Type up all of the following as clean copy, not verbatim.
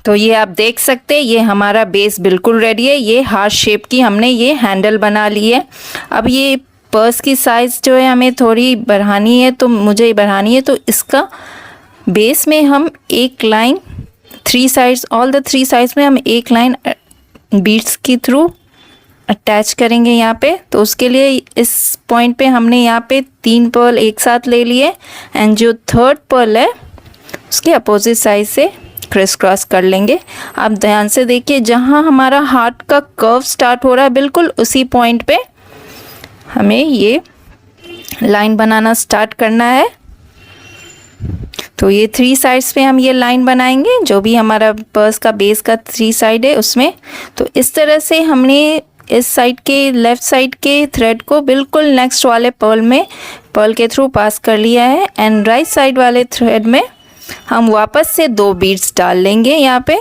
तो ये आप देख सकते हैं, ये हमारा बेस बिल्कुल रेडी है। ये हार्ट शेप की हमने ये हैंडल बना ली है। अब ये पर्स की साइज़ जो है हमें थोड़ी बढ़ानी है, तो मुझे बढ़ानी है, तो इसका बेस में हम एक line three sides, all the three sides में हम एक लाइन बीड्स के थ्रू अटैच करेंगे यहाँ पे। तो उसके लिए इस पॉइंट पे हमने यहाँ पे 3 पर्ल एक साथ ले लिए, एंड जो थर्ड पर्ल है उसके अपोजिट साइड से क्रिस क्रॉस कर लेंगे। आप ध्यान से देखिए, जहाँ हमारा हार्ट का कर्व स्टार्ट हो रहा है बिल्कुल उसी पॉइंट पे हमें ये लाइन बनाना स्टार्ट करना है। तो ये 3 साइड्स पे हम ये लाइन बनाएंगे, जो भी हमारा पर्स का बेस का 3 साइड है उसमें। तो इस तरह से हमने इस साइड के लेफ़्ट साइड के थ्रेड को बिल्कुल नेक्स्ट वाले पर्ल के थ्रू पास कर लिया है, एंड राइट साइड वाले थ्रेड में हम वापस से 2 बीड्स डाल लेंगे यहाँ पे।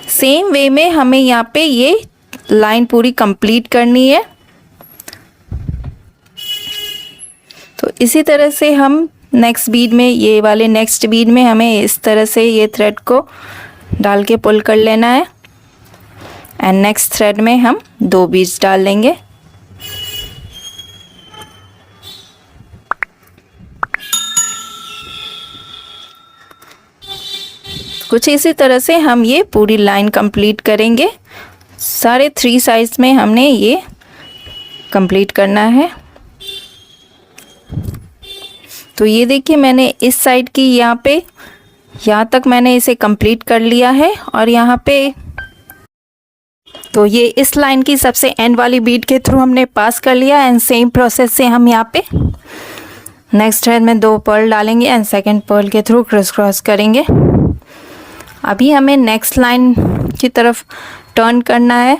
सेम वे में हमें यहाँ पे ये लाइन पूरी कंप्लीट करनी है। तो इसी तरह से हम नेक्स्ट बीड में, ये वाले नेक्स्ट बीड में हमें इस तरह से ये थ्रेड को डाल के पुल कर लेना है, एंड नेक्स्ट थ्रेड में हम 2 बीड्स डाल लेंगे। कुछ इसी तरह से हम ये पूरी लाइन कंप्लीट करेंगे। सारे 3 साइड्स में हमने ये कंप्लीट करना है। तो ये देखिए, मैंने इस साइड की यहाँ तक मैंने इसे कंप्लीट कर लिया है, और यहाँ पे तो ये इस लाइन की सबसे एंड वाली बीड के थ्रू हमने पास कर लिया, एंड सेम प्रोसेस से हम यहाँ पे नेक्स्ट थ्रेड में 2 पर्ल डालेंगे एंड सेकंड पर्ल के थ्रू क्रिस क्रॉस करेंगे। अभी हमें नेक्स्ट लाइन की तरफ टर्न करना है।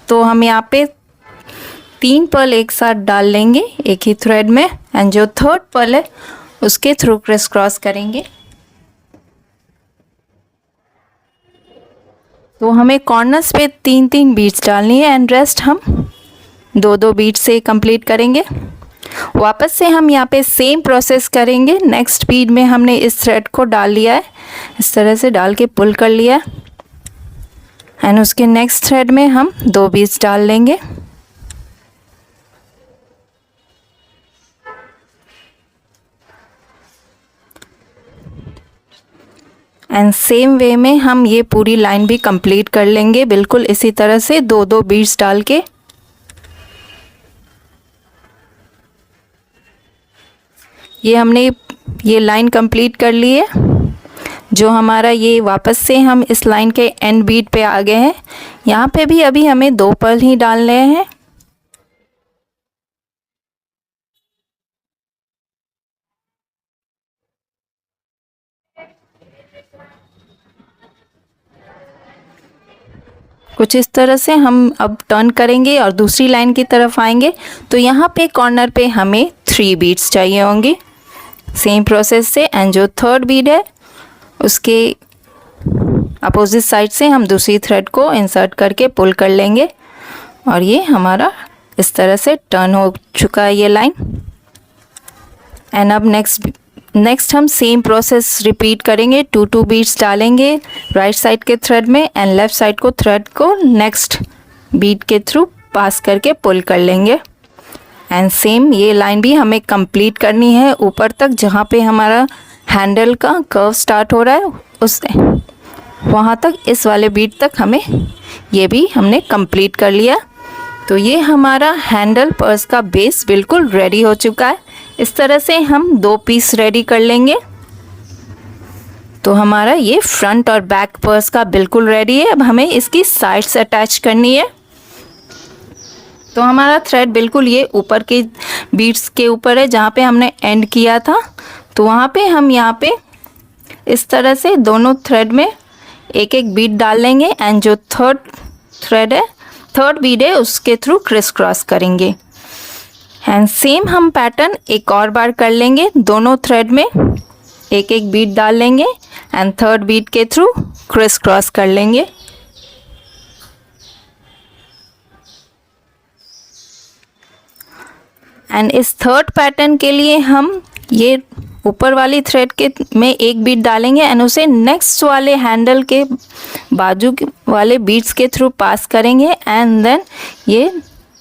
तो हम यहाँ पे 3 पर्ल एक साथ डाल लेंगे एक ही थ्रेड में, एंड जो थर्ड पर्ल है उसके थ्रू क्रिस क्रॉस करेंगे। तो हमें कॉर्नर्स पे 3-3 बीड्स डालनी है, एंड रेस्ट हम 2-2 बीड से कंप्लीट करेंगे। वापस से हम यहाँ पे सेम प्रोसेस करेंगे। नेक्स्ट बीड में हमने इस थ्रेड को डाल लिया है, इस तरह से डाल के पुल कर लिया, एंड उसके नेक्स्ट थ्रेड में हम 2 बीड्स डाल लेंगे। एंड सेम वे में हम ये पूरी लाइन भी कंप्लीट कर लेंगे, बिल्कुल इसी तरह से 2-2 बीड्स डाल के। ये हमने ये लाइन कंप्लीट कर ली है। जो हमारा ये वापस से हम इस लाइन के एंड बीट पे आ गए हैं। यहाँ पे भी अभी हमें 2 पर्ल ही डालने हैं। कुछ इस तरह से हम अब टर्न करेंगे और दूसरी लाइन की तरफ आएंगे। तो यहाँ पे कॉर्नर पे हमें 3 बीड्स चाहिए होंगी सेम प्रोसेस से, एंड जो थर्ड बीड है उसके अपोजिट साइड से हम दूसरी थ्रेड को इंसर्ट करके पुल कर लेंगे, और ये हमारा इस तरह से टर्न हो चुका है ये लाइन। एंड अब नेक्स्ट हम सेम प्रोसेस रिपीट करेंगे। 2-2 बीड्स डालेंगे राइट साइड के थ्रेड में, एंड लेफ़्ट साइड को थ्रेड को नेक्स्ट बीड के थ्रू पास करके पुल कर लेंगे। एंड सेम ये लाइन भी हमें कंप्लीट करनी है ऊपर तक, जहाँ पे हमारा हैंडल का कर्व स्टार्ट हो रहा है उससे वहाँ तक, इस वाले बीड तक हमें ये भी हमने कंप्लीट कर लिया। तो ये हमारा हैंडल पर्स का बेस बिल्कुल रेडी हो चुका है। इस तरह से हम 2 पीस रेडी कर लेंगे। तो हमारा ये फ्रंट और बैक पर्स का बिल्कुल रेडी है। अब हमें इसकी साइड्स अटैच करनी है। तो हमारा थ्रेड बिल्कुल ये ऊपर के बीड्स के ऊपर है जहाँ पे हमने एंड किया था। तो वहाँ पे हम यहाँ पे इस तरह से दोनों थ्रेड में एक एक बीड डाल लेंगे, एंड जो थर्ड बीड है उसके थ्रू क्रिस क्रॉस करेंगे। एंड सेम हम पैटर्न एक और बार कर लेंगे। दोनों थ्रेड में एक एक बीड डाल लेंगे, एंड थर्ड बीड के थ्रू क्रिस क्रॉस कर लेंगे। एंड इस थर्ड पैटर्न के लिए हम ये ऊपर वाली थ्रेड के में एक बीट डालेंगे एंड उसे नेक्स्ट वाले हैंडल के बाजू वाले बीट्स के थ्रू पास करेंगे एंड देन ये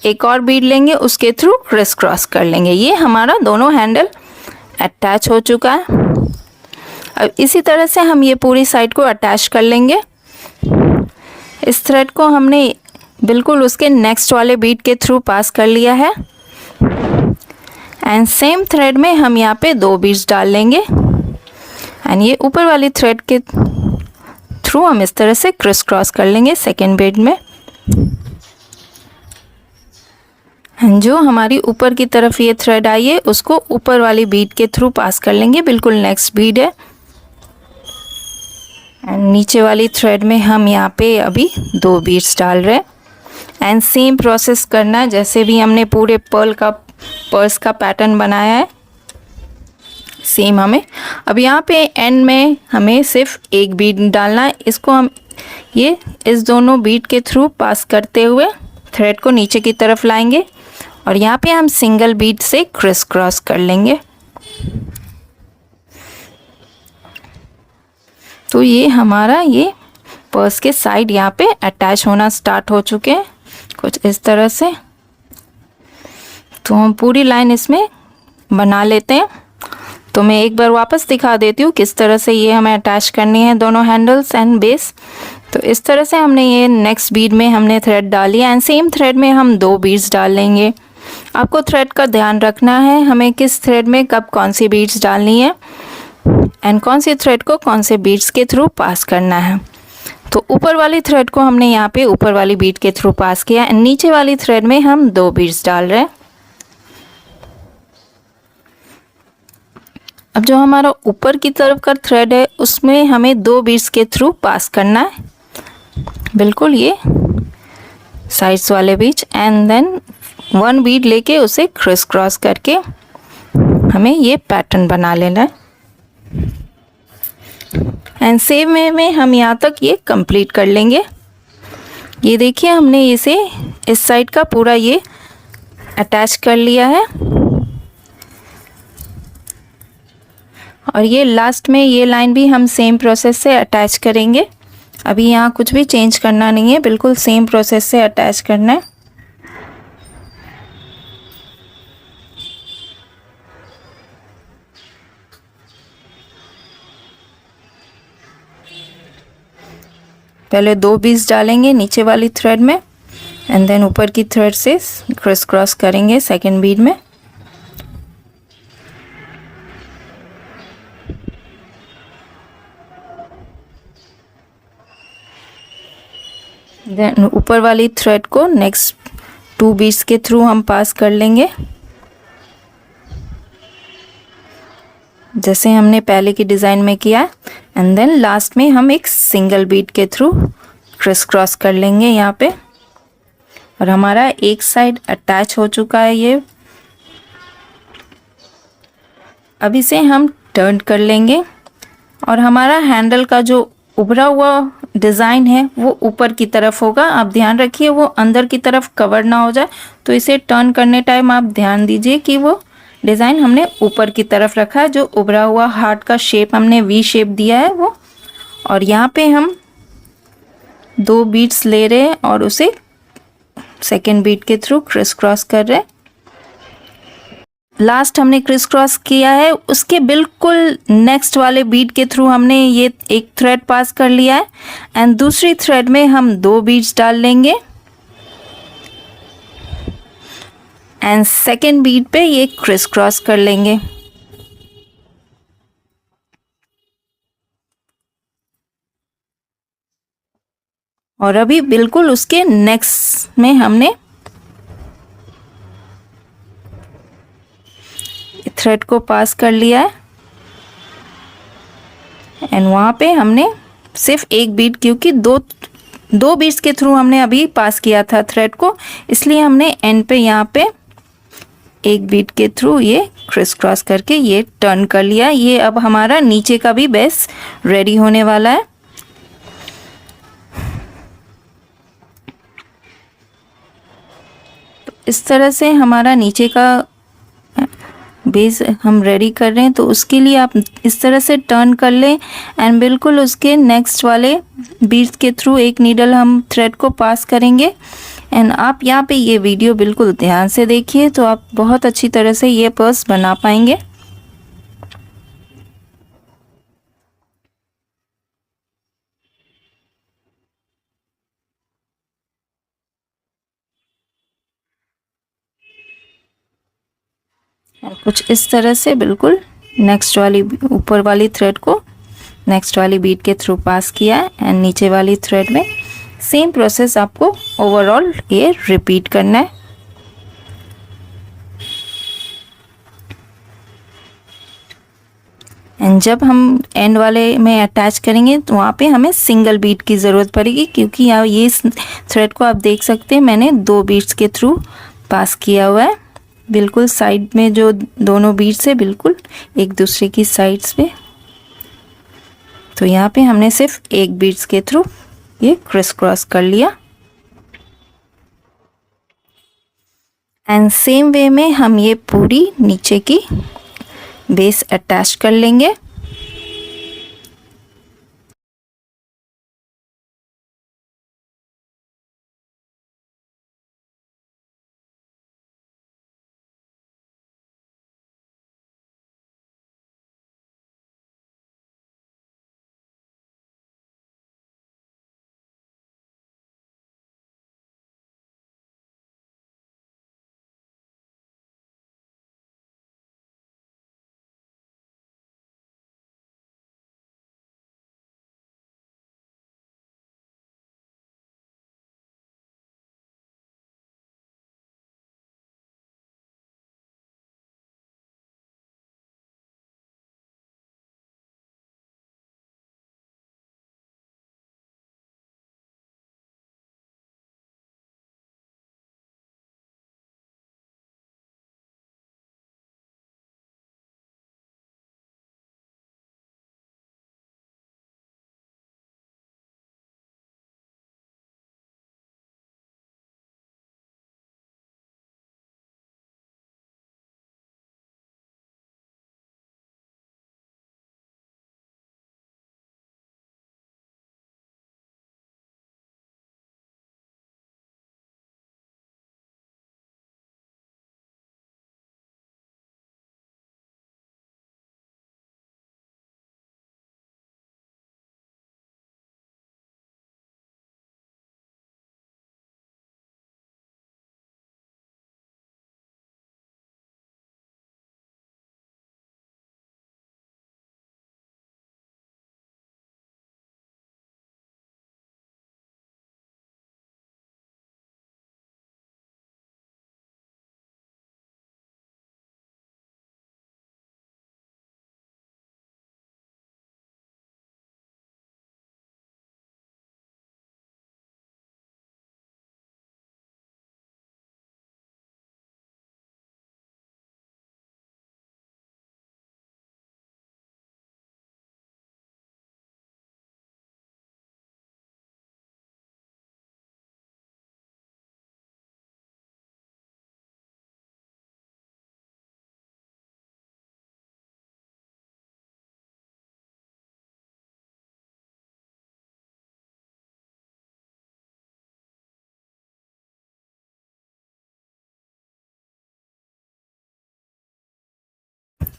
एक और बीट लेंगे, उसके थ्रू क्रिस क्रॉस कर लेंगे। ये हमारा दोनों हैंडल अटैच हो चुका है। अब इसी तरह से हम ये पूरी साइड को अटैच कर लेंगे। इस थ्रेड को हमने बिल्कुल उसके नेक्स्ट वाले बीट के थ्रू पास कर लिया है एंड सेम थ्रेड में हम यहाँ पे 2 बीट्स डाल लेंगे एंड ये ऊपर वाली थ्रेड के थ्रू हम इस तरह से क्रिस क्रॉस कर लेंगे सेकेंड बीट में। जो हमारी ऊपर की तरफ ये थ्रेड आई है उसको ऊपर वाली बीट के थ्रू पास कर लेंगे, बिल्कुल नेक्स्ट बीट है। एंड नीचे वाली थ्रेड में हम यहाँ पे अभी 2 बीट्स डाल रहे हैं एंड सेम प्रोसेस करना है जैसे भी हमने पूरे पर्स का पैटर्न बनाया है, सेम हमें अब यहाँ पे एंड में हमें सिर्फ एक बीट डालना है। इसको हम ये इस दोनों बीट के थ्रू पास करते हुए थ्रेड को नीचे की तरफ लाएंगे और यहाँ पे हम सिंगल बीट से क्रिस क्रॉस कर लेंगे। तो ये हमारा ये पर्स के साइड यहाँ पे अटैच होना स्टार्ट हो चुके हैं कुछ इस तरह से। तो हम पूरी लाइन इसमें बना लेते हैं। तो मैं एक बार वापस दिखा देती हूँ किस तरह से ये हमें अटैच करनी है दोनों हैंडल्स एंड बेस। तो इस तरह से हमने ये नेक्स्ट बीट में हमने थ्रेड डाली एंड सेम थ्रेड में हम 2 बीट्स डाल लेंगे। आपको थ्रेड का ध्यान रखना है हमें किस थ्रेड में कब कौन सी बीट्स डालनी है एंड कौन सी थ्रेड को कौन से बीट्स के थ्रू पास करना है। तो ऊपर वाली थ्रेड को हमने यहाँ पे ऊपर वाली बीट के थ्रू पास किया एंड नीचे वाली थ्रेड में हम 2 बीट्स डाल रहे हैं। अब जो हमारा ऊपर की तरफ का थ्रेड है उसमें हमें 2 बीट्स के थ्रू पास करना है, बिल्कुल ये साइड्स वाले बीच एंड देन 1 बीट लेके उसे क्रिस क्रॉस करके हमें ये पैटर्न बना लेना है। एंड सेम वे में हम यहाँ तक ये कंप्लीट कर लेंगे। ये देखिए हमने इसे इस साइड का पूरा ये अटैच कर लिया है और ये लास्ट में ये लाइन भी हम सेम प्रोसेस से अटैच करेंगे। अभी यहाँ कुछ भी चेंज करना नहीं है, बिल्कुल सेम प्रोसेस से अटैच करना है। पहले 2 बीट्स डालेंगे नीचे वाली थ्रेड में एंड देन ऊपर की थ्रेड से क्रिस क्रॉस करेंगे सेकेंड बीट में। देन ऊपर वाली थ्रेड को नेक्स्ट 2 बीट्स के थ्रू हम पास कर लेंगे जैसे हमने पहले की डिज़ाइन में किया एंड देन लास्ट में हम एक सिंगल बीट के थ्रू क्रिस क्रॉस कर लेंगे यहाँ पे। और हमारा एक साइड अटैच हो चुका है ये। अब इसे हम टर्न कर लेंगे और हमारा हैंडल का जो उभरा हुआ डिज़ाइन है वो ऊपर की तरफ होगा। आप ध्यान रखिए वो अंदर की तरफ कवर ना हो जाए, तो इसे टर्न करने टाइम आप ध्यान दीजिए कि वो डिज़ाइन हमने ऊपर की तरफ रखा है। जो उभरा हुआ हार्ट का शेप हमने वी शेप दिया है वो, और यहाँ पे हम 2 बीट्स ले रहे हैं और उसे सेकेंड बीट के थ्रू क्रिस क्रॉस कर रहे हैं। लास्ट हमने क्रिस क्रॉस किया है, उसके बिल्कुल नेक्स्ट वाले बीट के थ्रू हमने ये एक थ्रेड पास कर लिया है एंड दूसरी थ्रेड में हम 2 बीट्स डाल लेंगे एंड सेकेंड बीट पे ये क्रिस क्रॉस कर लेंगे। और अभी बिल्कुल उसके नेक्स्ट में हमने थ्रेड को पास कर लिया है एंड वहाँ पे हमने सिर्फ एक बीट, क्योंकि दो बीट्स के थ्रू हमने अभी पास किया था थ्रेड को, इसलिए हमने एंड पे यहाँ पे एक बीट के थ्रू ये क्रिस क्रॉस करके ये टर्न कर लिया। ये अब हमारा नीचे का भी बेस रेडी होने वाला है। तो इस तरह से हमारा नीचे का बेस हम रेडी कर रहे हैं, तो उसके लिए आप इस तरह से टर्न कर लें एंड बिल्कुल उसके नेक्स्ट वाले बीड्स के थ्रू एक नीडल हम थ्रेड को पास करेंगे। एंड आप यहाँ पे ये वीडियो बिल्कुल ध्यान से देखिए, तो आप बहुत अच्छी तरह से ये पर्स बना पाएंगे। कुछ इस तरह से बिल्कुल नेक्स्ट वाली ऊपर वाली थ्रेड को नेक्स्ट वाली बीट के थ्रू पास किया है एंड नीचे वाली थ्रेड में सेम प्रोसेस आपको ओवरऑल ये रिपीट करना है। एंड जब हम एंड वाले में अटैच करेंगे तो वहाँ पे हमें सिंगल बीट की ज़रूरत पड़ेगी, क्योंकि यहाँ ये थ्रेड को आप देख सकते हैं मैंने 2 बीट्स के थ्रू पास किया हुआ है, बिल्कुल साइड में जो दोनों बीट्स है बिल्कुल एक दूसरे की साइड्स पे। तो यहाँ पे हमने सिर्फ एक बीट्स के थ्रू ये क्रिस क्रॉस कर लिया। एंड सेम वे में हम ये पूरी नीचे की बेस अटैच कर लेंगे।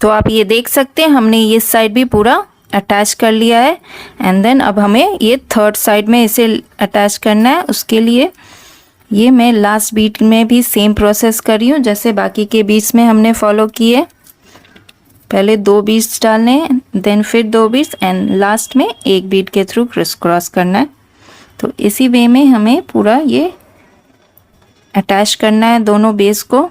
तो आप ये देख सकते हैं हमने ये साइड भी पूरा अटैच कर लिया है। एंड देन अब हमें ये थर्ड साइड में इसे अटैच करना है। उसके लिए ये मैं लास्ट बीट में भी सेम प्रोसेस कर रही हूँ जैसे बाकी के बीट्स में हमने फॉलो किए। पहले 2 बीट्स डालने हैं, देन फिर 2 बीट्स एंड लास्ट में एक बीट के थ्रू क्रिस क्रॉस करना है। तो इसी वे में हमें पूरा ये अटैच करना है दोनों बेस को।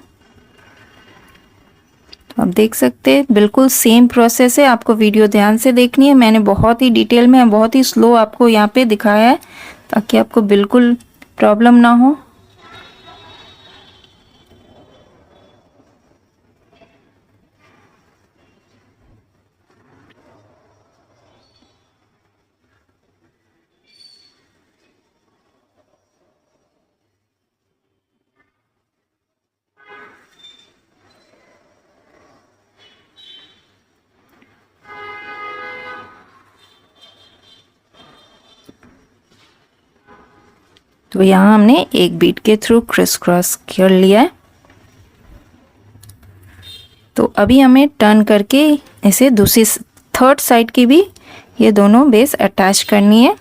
आप देख सकते हैं बिल्कुल सेम प्रोसेस है, आपको वीडियो ध्यान से देखनी है। मैंने बहुत ही डिटेल में बहुत ही स्लो आपको यहाँ पे दिखाया है ताकि आपको बिल्कुल प्रॉब्लम ना हो। तो यहाँ हमने एक बीट के थ्रू क्रिस क्रॉस कर लिया है। तो अभी हमें टर्न करके इसे दूसरी थर्ड साइड की भी ये दोनों बेस अटैच करनी है।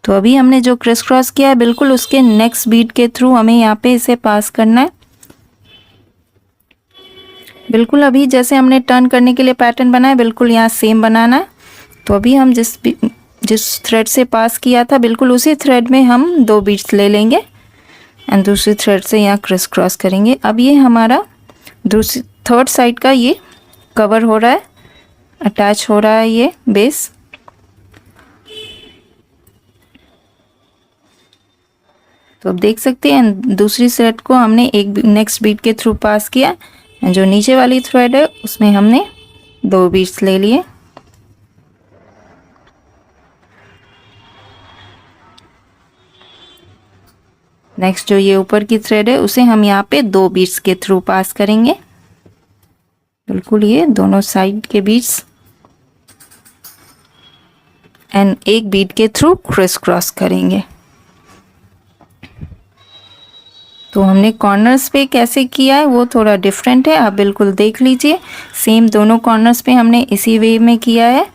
तो अभी हमने जो क्रिस क्रॉस किया है बिल्कुल उसके नेक्स्ट बीट के थ्रू हमें यहाँ पे इसे पास करना है। बिल्कुल अभी जैसे हमने टर्न करने के लिए पैटर्न बनाया बिल्कुल यहाँ सेम बनाना है। तो अभी हम जिस थ्रेड से पास किया था बिल्कुल उसी थ्रेड में हम 2 बीट्स ले लेंगे एंड दूसरी थ्रेड से यहाँ क्रिस क्रॉस करेंगे। अब ये हमारा दूसरी थर्ड साइड का ये कवर हो रहा है, अटैच हो रहा है ये बेस। तो अब देख सकते हैं दूसरी थ्रेड को हमने एक नेक्स्ट बीट के थ्रू पास किया, जो नीचे वाली थ्रेड है उसमें हमने 2 बीट्स ले लिए। नेक्स्ट जो ये ऊपर की थ्रेड है उसे हम यहाँ पे 2 बीट्स के थ्रू पास करेंगे, बिल्कुल ये दोनों साइड के बीट्स एंड एक बीट के थ्रू क्रिस क्रॉस करेंगे। तो हमने कॉर्नर्स पे कैसे किया है वो थोड़ा डिफरेंट है, आप बिल्कुल देख लीजिए। सेम दोनों कॉर्नर्स पे हमने इसी वे में किया है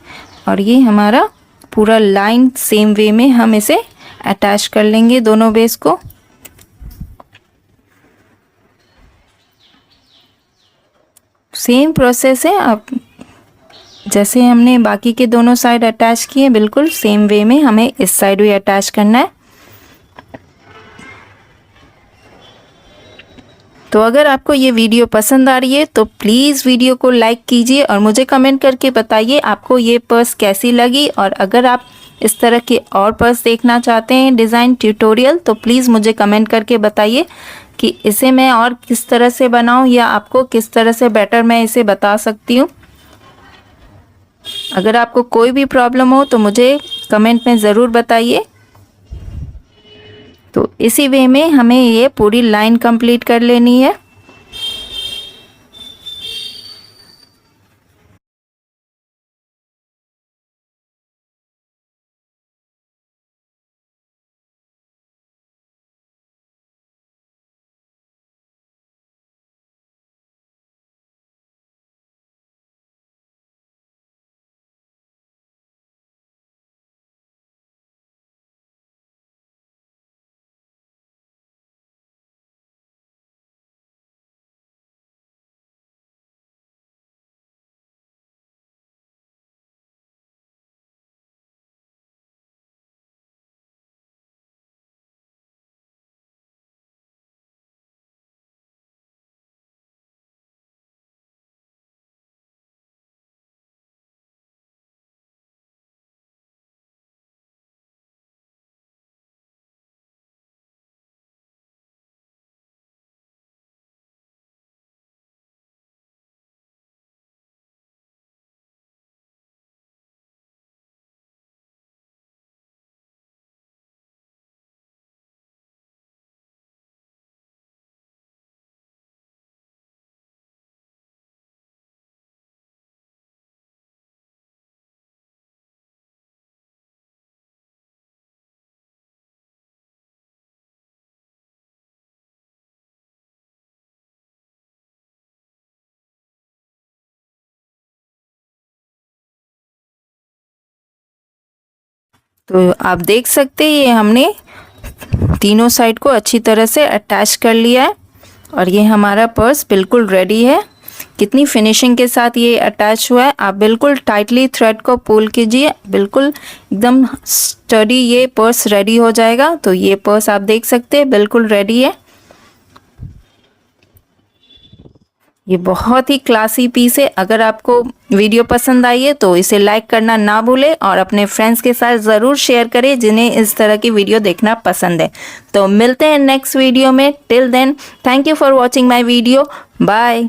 और ये हमारा पूरा लाइन सेम वे में हम इसे अटैच कर लेंगे दोनों बेस को। सेम प्रोसेस है, आप जैसे हमने बाकी के दोनों साइड अटैच किए बिल्कुल सेम वे में हमें इस साइड भी अटैच करना है। तो अगर आपको ये वीडियो पसंद आ रही है तो प्लीज़ वीडियो को लाइक कीजिए और मुझे कमेंट करके बताइए आपको ये पर्स कैसी लगी। और अगर आप इस तरह के और पर्स देखना चाहते हैं डिज़ाइन ट्यूटोरियल तो प्लीज़ मुझे कमेंट करके बताइए कि इसे मैं और किस तरह से बनाऊं या आपको किस तरह से बेटर मैं इसे बता सकती हूँ। अगर आपको कोई भी प्रॉब्लम हो तो मुझे कमेंट में ज़रूर बताइए। तो इसी वे में हमें ये पूरी लाइन कंप्लीट कर लेनी है। तो आप देख सकते हैं ये हमने तीनों साइड को अच्छी तरह से अटैच कर लिया है और ये हमारा पर्स बिल्कुल रेडी है। कितनी फिनिशिंग के साथ ये अटैच हुआ है। आप बिल्कुल टाइटली थ्रेड को पुल कीजिए, बिल्कुल एकदम स्टडी ये पर्स रेडी हो जाएगा। तो ये पर्स आप देख सकते हैं बिल्कुल रेडी है। ये बहुत ही क्लासी पीस है। अगर आपको वीडियो पसंद आई है तो इसे लाइक करना ना भूलें और अपने फ्रेंड्स के साथ ज़रूर शेयर करें जिन्हें इस तरह की वीडियो देखना पसंद है। तो मिलते हैं नेक्स्ट वीडियो में। Till then thank you for watching my video. Bye.